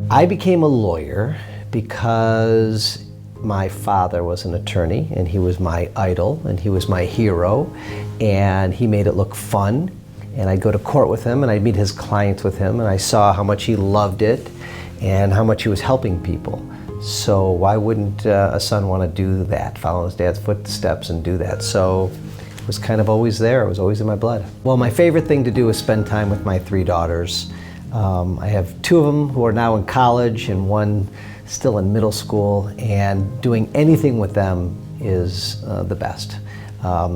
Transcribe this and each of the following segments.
I became a lawyer because my father was an attorney and he was my idol and he was my hero, and he made it look fun. And I'd go to court with him and I'd meet his clients with him, and I saw how much he loved it and how much he was helping people. So why wouldn't a son want to do that, follow his dad's footsteps and do that? So it was kind of always there, it was always in my blood. Well, my favorite thing to do is spend time with my 3 daughters. I have 2 of them who are now in college and 1 still in middle school, and doing anything with them is the best.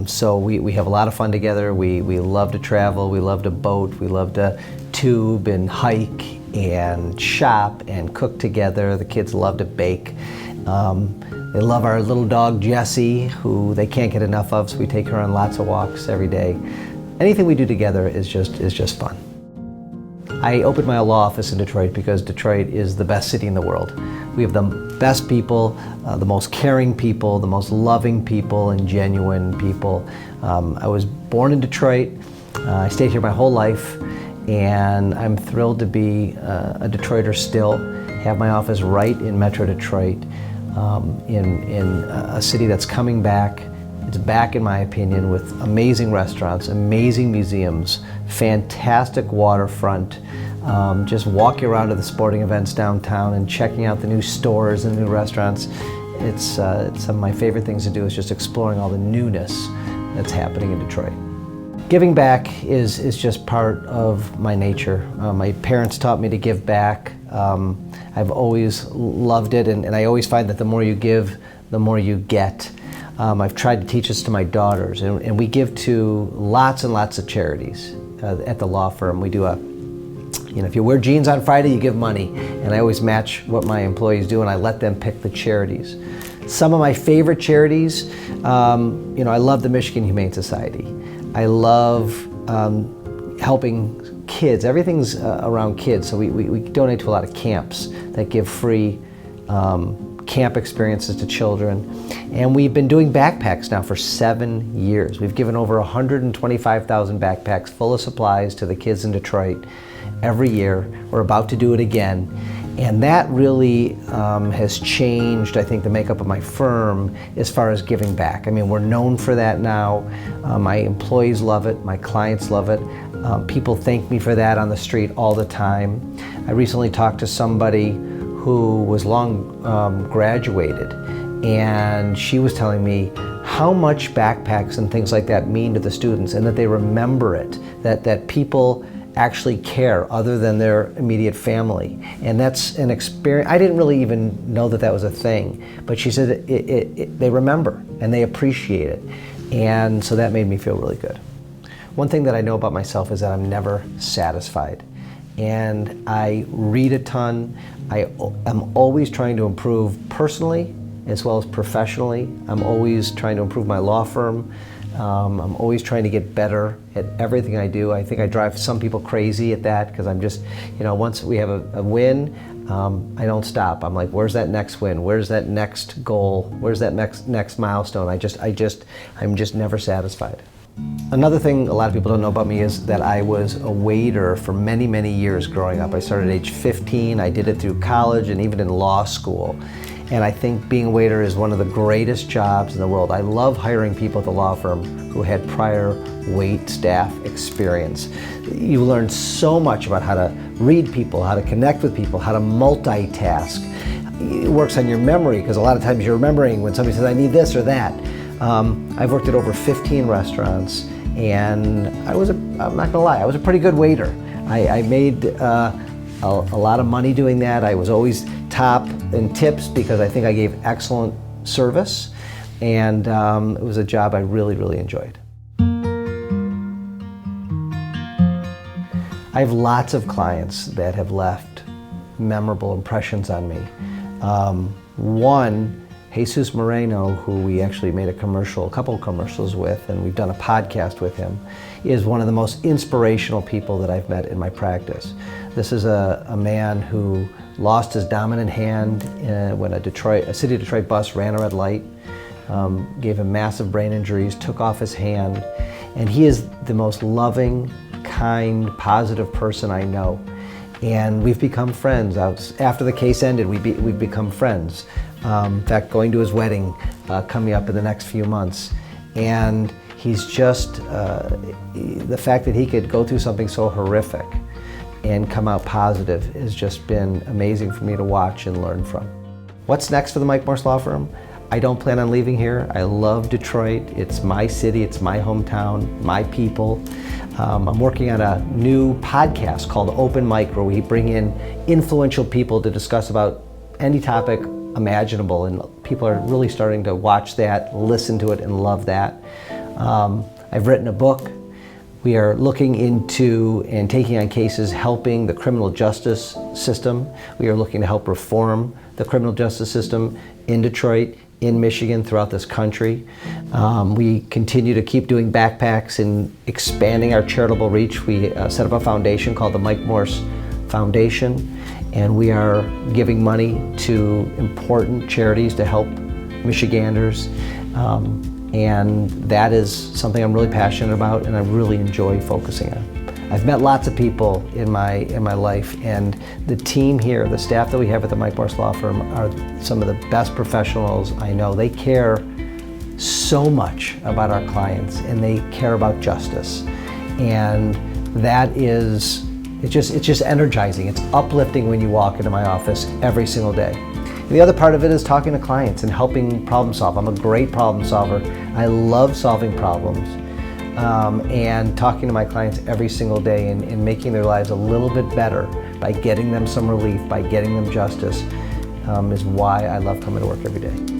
So we have a lot of fun together. We love to travel, we love to boat, we love to tube and hike and shop and cook together. The kids love to bake. They love our little dog Jessie, who they can't get enough of, so we take her on lots of walks every day. Anything we do together is just fun. I opened my law office in Detroit because Detroit is the best city in the world. We have the best people, the most caring people, the most loving people, and genuine people. I was born in Detroit. I stayed here my whole life, and I'm thrilled to be a Detroiter still, have my office right in Metro Detroit, in a city that's coming back. It's back, in my opinion, with amazing restaurants, amazing museums, fantastic waterfront, just walking around to the sporting events downtown and checking out the new stores and new restaurants. It's some of my favorite things to do is just exploring all the newness that's happening in Detroit. Giving back is just part of my nature. My parents taught me to give back. I've always loved it, and I always find that the more you give, the more you get. I've tried to teach this to my daughters, and we give to lots and lots of charities at the law firm. We do if you wear jeans on Friday, you give money, and I always match what my employees do, and I let them pick the charities. Some of my favorite charities, I love the Michigan Humane Society. I love helping kids. Everything's around kids, so we donate to a lot of camps that give free camp experiences to children. And we've been doing backpacks now for 7 years. We've given over 125,000 backpacks full of supplies to the kids in Detroit every year. We're about to do it again. And that really has changed, I think, the makeup of my firm as far as giving back. I mean, we're known for that now. My employees love it, my clients love it. People thank me for that on the street all the time. I recently talked to somebody who was long graduated, and she was telling me how much backpacks and things like that mean to the students, and that they remember it, that people actually care other than their immediate family. And that's an experience. I didn't really even know that was a thing, but she said they remember and they appreciate it. And so that made me feel really good. One thing that I know about myself is that I'm never satisfied. And I read a ton. I'm always trying to improve personally as well as professionally. I'm always trying to improve my law firm. I'm always trying to get better at everything I do. I think I drive some people crazy at that, because I'm just, once we have a win, I don't stop. I'm like, where's that next win? Where's that next goal? Where's that next milestone? I'm just never satisfied. Another thing a lot of people don't know about me is that I was a waiter for many, many years growing up. I started at age 15. I did it through college and even in law school. And I think being a waiter is one of the greatest jobs in the world. I love hiring people at the law firm who had prior wait staff experience. You learn so much about how to read people, how to connect with people, how to multitask. It works on your memory, because a lot of times you're remembering when somebody says, I need this or that. I've worked at over 15 restaurants, and I'm not gonna lie, I was a pretty good waiter. I made a lot of money doing that. I was always top in tips because I think I gave excellent service, and it was a job I really, really enjoyed. I have lots of clients that have left memorable impressions on me. One, Jesus Moreno, who we actually made a couple of commercials with, and we've done a podcast with him, is one of the most inspirational people that I've met in my practice. This is a man who lost his dominant hand when a City of Detroit bus ran a red light, gave him massive brain injuries, took off his hand, and he is the most loving, kind, positive person I know. And we've become friends. After the case ended, we've become friends. In fact, going to his wedding coming up in the next few months. And he's just, the fact that he could go through something so horrific and come out positive has just been amazing for me to watch and learn from. What's next for the Mike Morse Law Firm? I don't plan on leaving here. I love Detroit. It's my city, it's my hometown, my people. I'm working on a new podcast called Open Mic, where we bring in influential people to discuss about any topic imaginable, and people are really starting to watch that, listen to it, and love that. I've written a book. We are looking into and taking on cases helping the criminal justice system. We are looking to help reform the criminal justice system in Detroit, in Michigan, throughout this country. We continue to keep doing backpacks and expanding our charitable reach. We set up a foundation called the Mike Morse Foundation, and we are giving money to important charities to help Michiganders. And that is something I'm really passionate about and I really enjoy focusing on. I've met lots of people in my life, and the team here, the staff that we have at the Mike Morse Law Firm, are some of the best professionals I know. They care so much about our clients, and they care about justice. And that is, it's just energizing. It's uplifting when you walk into my office every single day. And the other part of it is talking to clients and helping problem solve. I'm a great problem solver. I love solving problems. And talking to my clients every single day and making their lives a little bit better by getting them some relief, by getting them justice, is why I love coming to work every day.